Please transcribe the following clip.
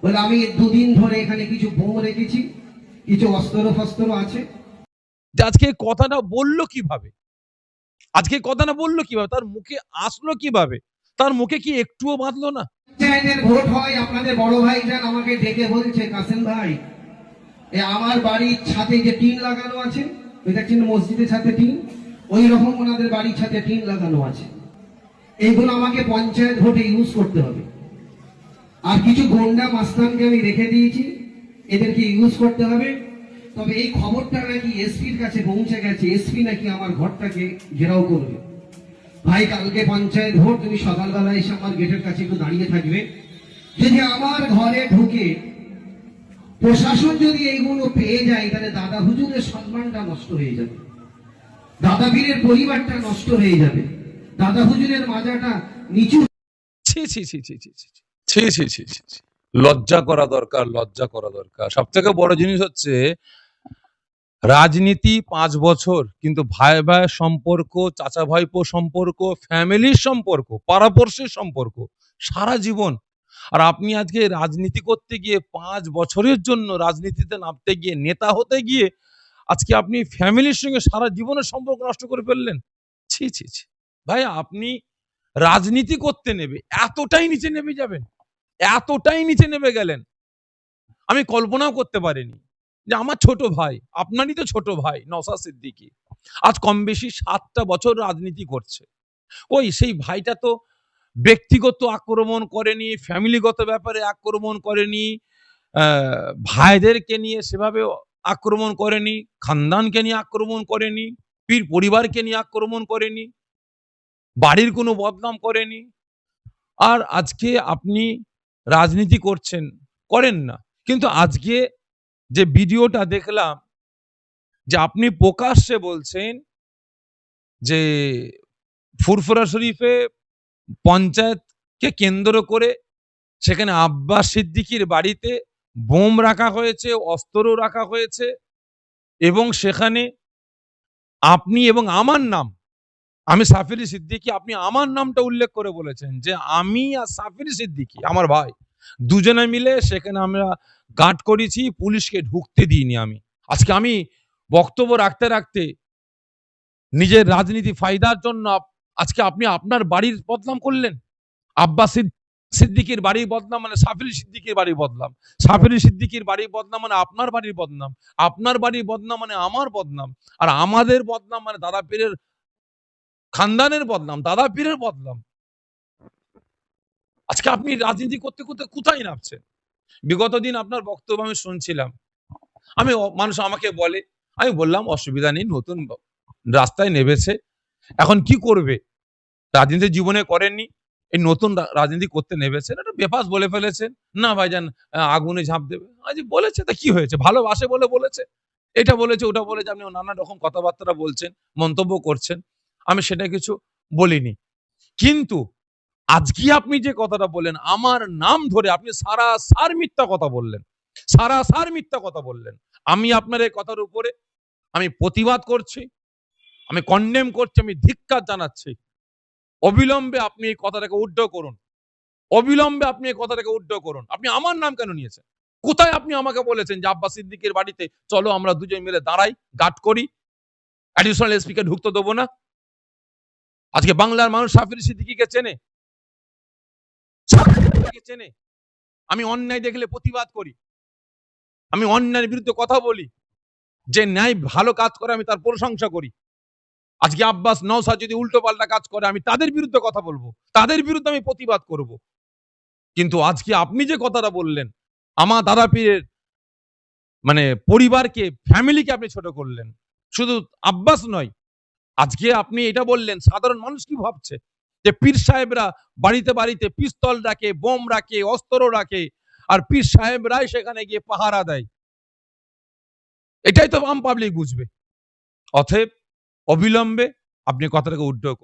বলে আমি দুদিন ধরে এখানে কিছু বোম রেখেছি, কিছু অস্ত্র ফস্ত্র আছে। আজকে কথাটা বললো কিভাবে? আজকে কথাটা বললো কিভাবে? তার মুখে আসলো কিভাবে? তার মুখে কি একটুও বাঁধলো না? পঞ্চায়েতের ভোট হয়, আপনাদের বড় ভাইজান আমাকে ডেকে বলছে, কাসেম ভাই আমার বাড়ির ছাদে যে টিন লাগানো আছে, ওই দেখছেন মসজিদের ছাদে টিন, ওই রকম ওনাদের বাড়ির ছাদে টিন লাগানো আছে। এইগুলো আমাকে পঞ্চায়েত ভোটে ইউজ করতে হবে। আর কিছু গন্ডা মাস্তানকে আমি রেখে দিয়েছি, এদেরকে ইউজ করতে হবে। তবে এই খবরটা নাকি এসপির কাছে পৌঁছে গেছে, এসপি নাকি আমার ঘরটাকে ঘেরাও করবে। ভাই কালকে পঞ্চায়েত ভোট, তুমি সকালবেলা এসে আমার গেটের কাছে একটু দাঁড়িয়ে থাকবে। যদি আমার ঘরে ঢুকে প্রশাসন যদি এইগুলো পেয়ে যায়, তাহলে দাদা হুজুরের সম্মানটা নষ্ট হয়ে যাবে, দাদা বীরের পরিবারটা নষ্ট হয়ে যাবে, দাদা হুজুরের মাজাটা নিচু। ছি ছি ছি ছি ছি ছি ছি ছি ছি ছি ছি। লজ্জা করা দরকার, লজ্জা করা দরকার। সব থেকে বড় জিনিস হচ্ছে রাজনীতি 5 বছর, কিন্তু ভাই ভাই সম্পর্ক, চাচা ভাইপো সম্পর্ক, ফ্যামিলির সম্পর্ক, পাড়াপড়শির সম্পর্ক সারা জীবন। আর আপনি আজকে রাজনীতি করতে গিয়ে 5 বছরের জন্য রাজনীতিতে নামতে গিয়ে, নেতা হতে গিয়ে আজকে আপনি ফ্যামিলির সঙ্গে সারা জীবনের সম্পর্ক নষ্ট করে ফেললেন। ছি ছি ছি। ভাই আপনি রাজনীতি করতে নেবে এতটাই নিচে নেমে যাবেন, এতটাই নিচে নেমে গেলেন, আমি কল্পনাও করতে পারিনি। যে আমার ছোট ভাই, আপনারই তো ছোট ভাই নওশাদ সিদ্দিকী, আজ কম বেশি 7টা বছর রাজনীতি করছে। ওই সেই ভাইটা তো ব্যক্তিগত আক্রমণ করেনি, ফ্যামিলিগত ব্যাপারে আক্রমণ করেনি, ভাইদেরকে নিয়ে সেভাবে আক্রমণ করেনি, খানদানকে নিয়ে আক্রমণ করেনি, পীর পরিবারকে নিয়ে আক্রমণ করেনি, বাড়ির কোনো বদনাম করেনি। আর আজকে আপনি রাজনীতি করছেন, করেন না, কিন্তু আজকে যে ভিডিওটা দেখলাম, যে আপনি প্রকাশ্যে বলছেন যে ফুরফুরা শরীফে পঞ্চায়েতকে কেন্দ্র করে সেখানে আব্বাস সিদ্দিকীর বাড়িতে বোম রাখা হয়েছে, অস্ত্র রাখা হয়েছে, এবং সেখানে আপনি এবং আমার নাম, আমি সাফিরি সিদ্দিকী, আপনি আমার নামটা উল্লেখ করে বলেছেন যে আমি আর সাফিরি সিদ্দিকী আমার ভাই দুজনে মিলে সেখানে আমরা গার্ড করেছি, পুলিশকে ঢুকতে দিইনি। আজকে আমি বক্তব্য রাখতে রাখতে নিজের রাজনীতি ফায়দার জন্য আজকে আপনি আপনার বাড়ির বদনাম করলেন। আব্বাস সিদ্দিকীর বাড়ির বদনাম মানে সাফিরি সিদ্দিকীর বাড়ির বদনাম, সাফিরি সিদ্দিকীর বাড়ির বদনাম মানে আপনার বাড়ির বদনাম, আপনার বাড়ির বদনাম মানে আমার বদনাম, আর আমাদের বদনাম মানে দাদা পীরের খানদানের বদনাম, দাদা পীরের বদনাম। আজকে আপনি রাজনীতি করতে করতে কোথায় নামছেন? বিগত দিন আপনার বক্তব্য আমি শুনছিলাম, মানুষ আমাকে বলে, আমি বললাম অসুবিধা নেই, নতুন রাস্তায় নেমেছে, এখন কি করবে, রাজনীতি জীবনে করেননি, এই নতুন রাজনীতি করতে নেমেছেন, এটা বেফাস বলে ফেলেছেন, না ভাইজান আগুনে ঝাঁপ দেবে। আজ বলেছে তা কি হয়েছে, ভালোবাসে বলে বলেছে, এটা বলেছে ওটা বলেছে, আপনি নানা রকম কথাবার্তা বলছেন, মন্তব্য করছেন, আমি সেটা কিছু বলিনি। কিন্তু আজকে আপনি যে কথাটা বললেন আমার নাম ধরে, আপনি সারাসার মিথ্যা কথা বললেন, সারাসার মিথ্যা কথা বললেন। আমি আপনার এই কথার উপরে আমি প্রতিবাদ করছি, আমি কন্ডেম করছি, আমি ধিক্কার জানাচ্ছি। অবিলম্বে আপনি এই কথাটাকে উদ্ধ করুন, অবিলম্বে আপনি এই কথাটাকে উদ্ধ করুন। আপনি আমার নাম কেন নিয়েছেন? কোথায় আপনি আমাকে বলেছেন যে আব্বাস সিদ্দিকীর বাড়িতে চলো আমরা দুজন মিলে দাঁড়াই, গার্ড করি, অ্যাডিশনাল এসপি কে ঢুকতে দেবো না? আজকে বাংলার মানুষ সাফিরি সিদ্দিকীকে চেনে, চেনে। আমি অন্যায় দেখলে প্রতিবাদ করি, আমি অন্যায়ের বিরুদ্ধে কথা বলি, যে ন্যায় ভালো কাজ করে আমি তার প্রশংসা করি। আজকে আব্বাস নওশাদ যদি উল্টো পাল্টা কাজ করে আমি তাদের বিরুদ্ধে কথা বলবো, তাদের বিরুদ্ধে আমি প্রতিবাদ করব। কিন্তু আজকে আপনি যে কথাটা বললেন, আমার দাদা পীরের মানে পরিবারকে, ফ্যামিলিকে আপনি ছোট করলেন, শুধু আব্বাস নয়, আজকে আপনি এটা বললেন, সাধারণ মানুষ কি ভাবছে যে পীর সাহেবরা বাড়িতে বাড়িতে পিস্তল রাখে, বোম রাখে, অস্ত্র রাখে, আর পীর সাহেবরাই সেখানে গিয়ে পাহারা দেয়। এটাই তো আম পাবলিক বুঝবে। অতএব অবিলম্বে আপনি কথাটাকে উদ্ধ করুন।